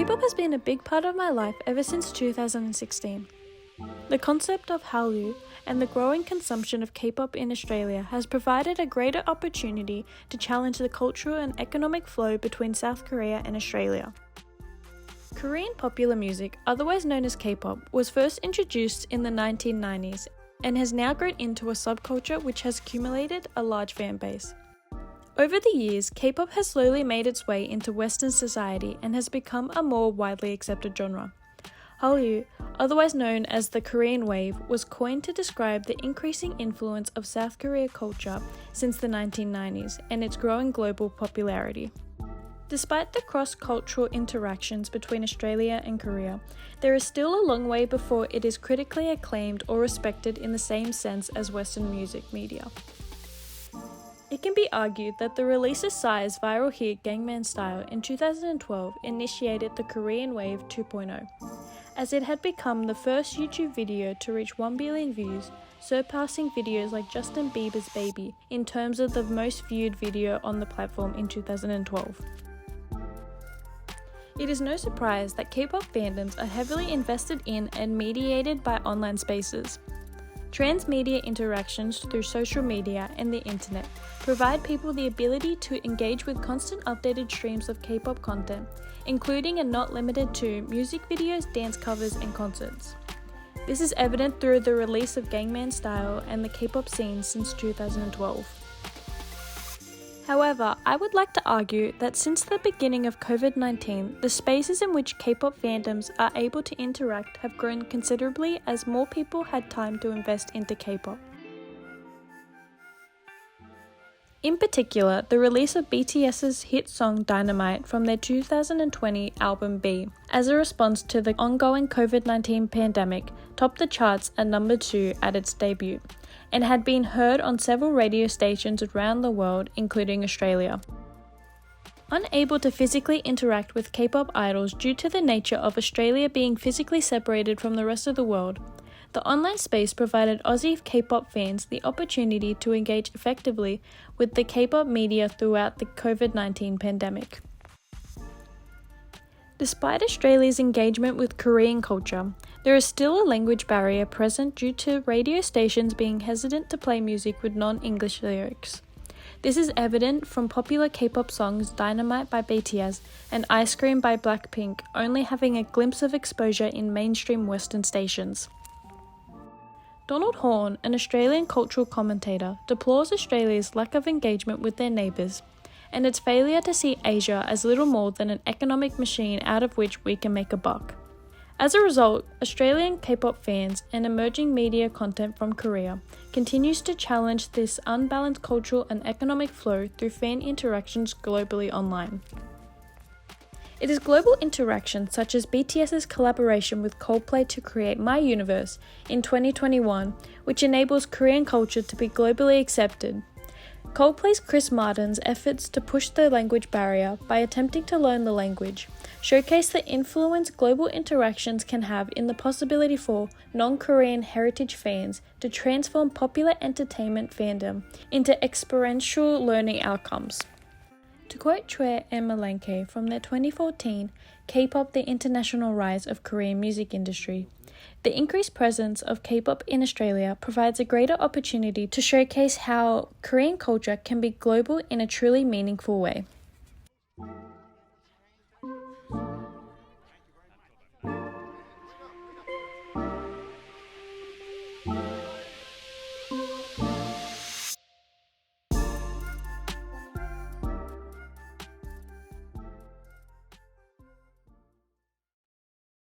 K-pop has been a big part of my life ever since 2016. The concept of Hallyu and the growing consumption of K-pop in Australia has provided a greater opportunity to challenge the cultural and economic flow between South Korea and Australia. Korean popular music, otherwise known as K-pop, was first introduced in the 1990s and has now grown into a subculture which has accumulated a large fan base. Over the years, K-pop has slowly made its way into Western society and has become a more widely accepted genre. Hallyu, otherwise known as the Korean wave, was coined to describe the increasing influence of South Korea culture since the 1990s and its growing global popularity. Despite the cross-cultural interactions between Australia and Korea, there is still a long way before it is critically acclaimed or respected in the same sense as Western music media. It can be argued that the release of Psy's viral hit Gangnam Style in 2012 initiated the Korean Wave 2.0, as it had become the first YouTube video to reach 1 billion views, surpassing videos like Justin Bieber's Baby in terms of the most viewed video on the platform in 2012. It is no surprise that K-pop fandoms are heavily invested in and mediated by online spaces. Transmedia interactions through social media and the internet provide people the ability to engage with constant updated streams of K-pop content, including and not limited to music videos, dance covers, and concerts. This is evident through the release of Gangnam Style and the K-pop scene since 2012. However, I would like to argue that since the beginning of COVID-19, the spaces in which K-pop fandoms are able to interact have grown considerably as more people had time to invest into K-pop. In particular, the release of BTS's hit song Dynamite from their 2020 album B, as a response to the ongoing COVID-19 pandemic, topped the charts at number 2 at its debut, and had been heard on several radio stations around the world, including Australia. Unable to physically interact with K-pop idols due to the nature of Australia being physically separated from the rest of the world, the online space provided Aussie K-pop fans the opportunity to engage effectively with the K-pop media throughout the COVID-19 pandemic. Despite Australia's engagement with Korean culture, there is still a language barrier present due to radio stations being hesitant to play music with non-English lyrics. This is evident from popular K-pop songs Dynamite by BTS and Ice Cream by Blackpink only having a glimpse of exposure in mainstream Western stations. Donald Horne, an Australian cultural commentator, deplores Australia's lack of engagement with their neighbours and its failure to see Asia as little more than an economic machine out of which we can make a buck. As a result, Australian K-pop fans and emerging media content from Korea continues to challenge this unbalanced cultural and economic flow through fan interactions globally online. It is global interactions such as BTS's collaboration with Coldplay to create My Universe in 2021, which enables Korean culture to be globally accepted. Coldplay's Chris Martin's efforts to push the language barrier by attempting to learn the language showcase the influence global interactions can have in the possibility for non-Korean heritage fans to transform popular entertainment fandom into experiential learning outcomes. To quote Choi and Maliangkay from their 2014 K-pop: The International Rise of Korean Music Industry, the increased presence of K-pop in Australia provides a greater opportunity to showcase how Korean culture can be global in a truly meaningful way.